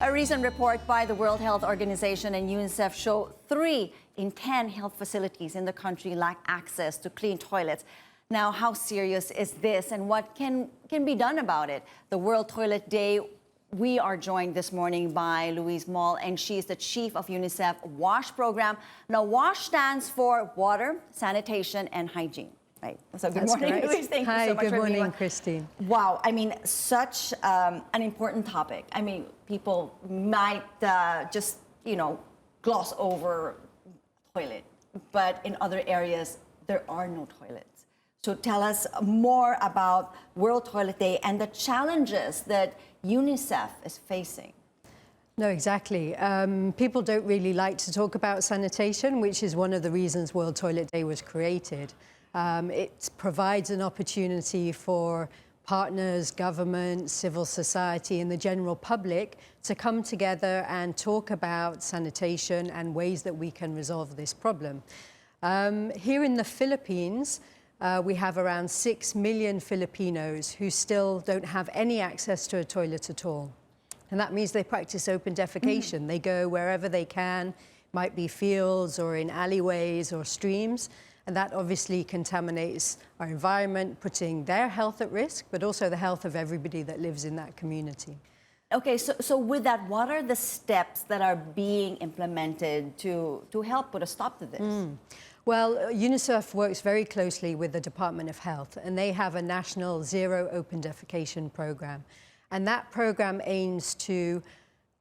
A recent report by the World Health Organization and UNICEF show 3 in 10 health facilities in the country lack access to clean toilets. Now, how serious is this and what can be done about it? The World Toilet Day, we are joined this morning by Louise Moll, and she's the chief of UNICEF WASH program. Now, WASH stands for Water, Sanitation, and Hygiene. Right. So good morning, Louise. Thank you so much for being here. Hi, good morning, Christine. Wow. I mean, such an important topic. I mean, people might just, gloss over toilet, but in other areas, there are no toilets. So tell us more about World Toilet Day and the challenges that UNICEF is facing. No, exactly. People don't really like to talk about sanitation, which is one of the reasons World Toilet Day was created. It provides an opportunity for partners, government, civil society, and the general public to come together and talk about sanitation and ways that we can resolve this problem. Here in the Philippines, we have around 6 million Filipinos who still don't have any access to a toilet at all. And that means they practice open defecation. They go wherever they can, might be fields or in alleyways or streams. And that obviously contaminates our environment, putting their health at risk, but also the health of everybody that lives in that community. Okay, so with that, what are the steps that are being implemented to help put a stop to this? Well, UNICEF works very closely with the Department of Health, and they have a national zero open defecation program. And that program aims to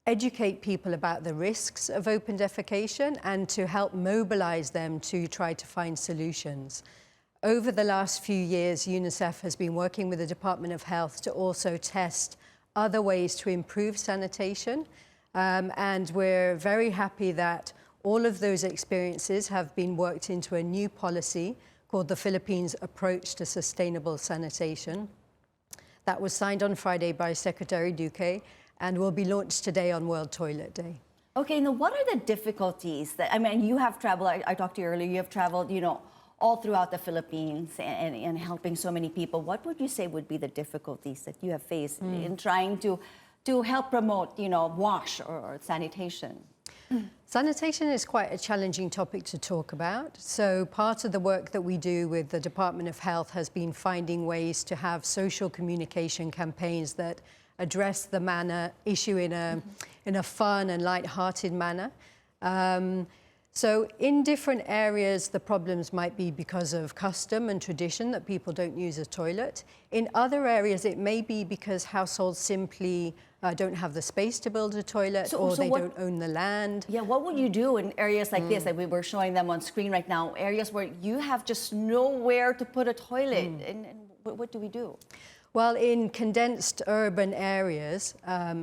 educate people about the risks of open defecation and to help mobilize them to try to find solutions. Over the last few years, UNICEF has been working with the Department of Health to also test other ways to improve sanitation. And we're very happy that all of those experiences have been worked into a new policy called the Philippines Approach to Sustainable Sanitation. That was signed on Friday by Secretary Duque and will be launched today on World Toilet Day. Okay, now what are the difficulties that, I mean, you have traveled, I talked to you earlier, you have traveled, all throughout the Philippines and helping so many people. What would you say would be the difficulties that you have faced in trying to help promote, WASH or sanitation? Sanitation is quite a challenging topic to talk about. So part of the work that we do with the Department of Health has been finding ways to have social communication campaigns that address the issue in a fun and light-hearted manner. So in different areas, the problems might be because of custom and tradition that people don't use a toilet. In other areas, it may be because households simply don't have the space to build a toilet, or they don't own the land. Yeah, what would you do in areas like this, like we were showing them on screen right now, areas where you have just nowhere to put a toilet, and what do we do? Well, in condensed urban areas,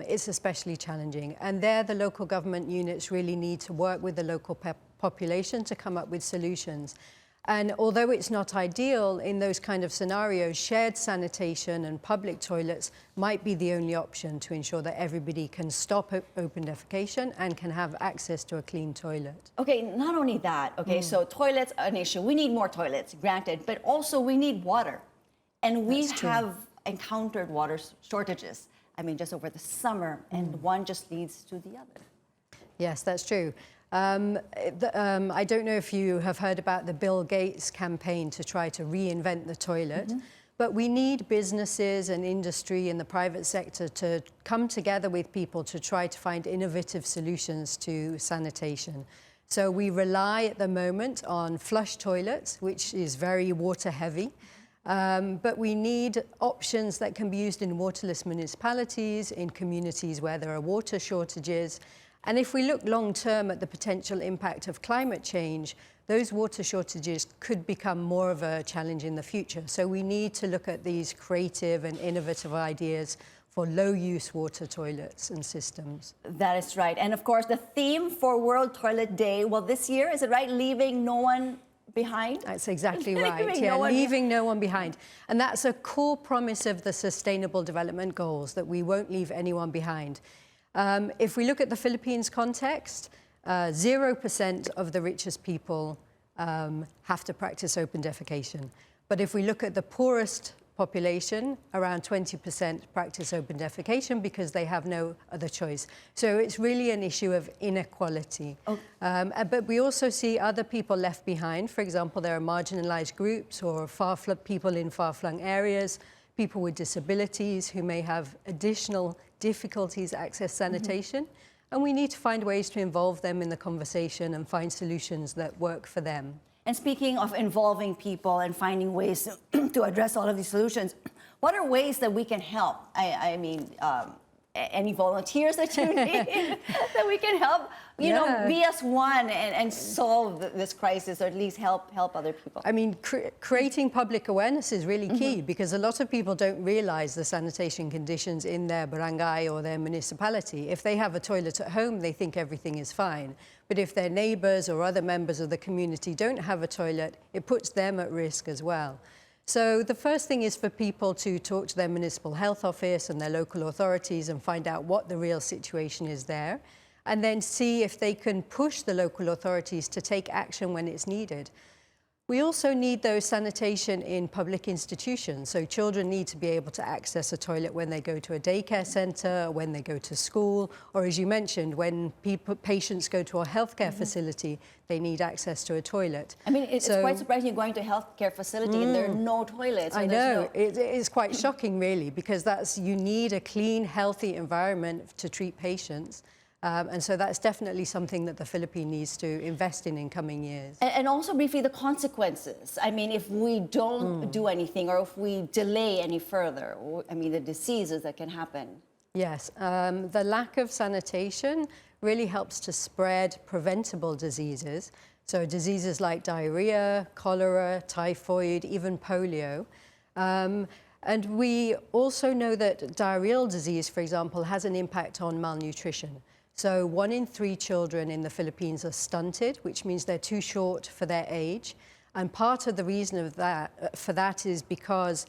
it's especially challenging. And there, the local government units really need to work with the local population to come up with solutions. And although it's not ideal in those kind of scenarios, shared sanitation and public toilets might be the only option to ensure that everybody can stop open defecation and can have access to a clean toilet. Okay, not only that, so toilets are an issue. We need more toilets, granted, but also we need water. And we have encountered water shortages, I mean, just over the summer, and one just leads to the other. Yes, that's true. I don't know if you have heard about the Bill Gates campaign to try to reinvent the toilet, but we need businesses and industry and the private sector to come together with people to try to find innovative solutions to sanitation. So we rely at the moment on flush toilets, which is very water heavy. But we need options that can be used in waterless municipalities, in communities where there are water shortages. And if we look long-term at the potential impact of climate change, those water shortages could become more of a challenge in the future. So we need to look at these creative and innovative ideas for low-use water toilets and systems. That is right. And of course, the theme for World Toilet Day, well, this year, is it right? Leaving no one behind? That's exactly right. Yeah, leaving no one behind. And that's a core promise of the Sustainable Development Goals, that we won't leave anyone behind. If we look at the Philippines context, 0% of the richest people have to practice open defecation. But if we look at the poorest population, around 20% practice open defecation because they have no other choice. So it's really an issue of inequality. Oh. But we also see other people left behind. For example, there are marginalized groups or people in far-flung areas, people with disabilities who may have additional difficulties access sanitation. And we need to find ways to involve them in the conversation and find solutions that work for them. And speaking of involving people and finding ways to address all of these solutions, what are ways that we can help? I mean, any volunteers that you need that we can help, you know, be as one and solve this crisis, or at least help other people? I mean, creating public awareness is really key because a lot of people don't realize the sanitation conditions in their barangay or their municipality. If they have a toilet at home, they think everything is fine. But if their neighbors or other members of the community don't have a toilet, it puts them at risk as well. So the first thing is for people to talk to their municipal health office and their local authorities and find out what the real situation is there, and then see if they can push the local authorities to take action when it's needed. We also need those sanitation in public institutions. So children need to be able to access a toilet when they go to a daycare center, when they go to school, or as you mentioned, when patients go to a healthcare facility, they need access to a toilet. I mean, it's quite surprising you're going to a healthcare facility and there are no toilets. I know, it is quite shocking really, because you need a clean, healthy environment to treat patients. And so that's definitely something that the Philippines needs to invest in coming years. And also briefly, the consequences. I mean, if we don't do anything or if we delay any further, I mean, the diseases that can happen. Yes, the lack of sanitation really helps to spread preventable diseases. So diseases like diarrhea, cholera, typhoid, even polio. And we also know that diarrheal disease, for example, has an impact on malnutrition. So 1 in 3 children in the Philippines are stunted, which means they're too short for their age. And part of the reason for that is because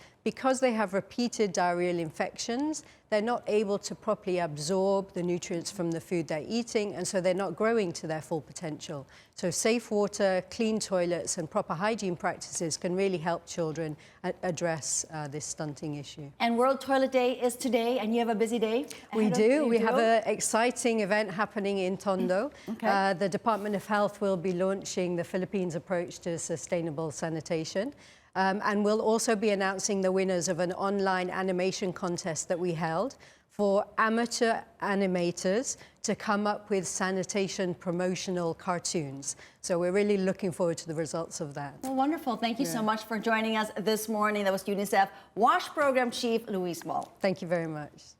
they have repeated diarrheal infections, they're not able to properly absorb the nutrients from the food they're eating, and so they're not growing to their full potential. So safe water, clean toilets, and proper hygiene practices can really help children address this stunting issue. And World Toilet Day is today, and you have a busy day? We do. We have an exciting event happening in Tondo. Okay. The Department of Health will be launching the Philippines approach to sustainable sanitation. And we'll also be announcing the winners of an online animation contest that we held for amateur animators to come up with sanitation promotional cartoons. So we're really looking forward to the results of that. Well, wonderful. Thank you so much for joining us this morning. That was UNICEF WASH Program Chief Louise Moll. Thank you very much.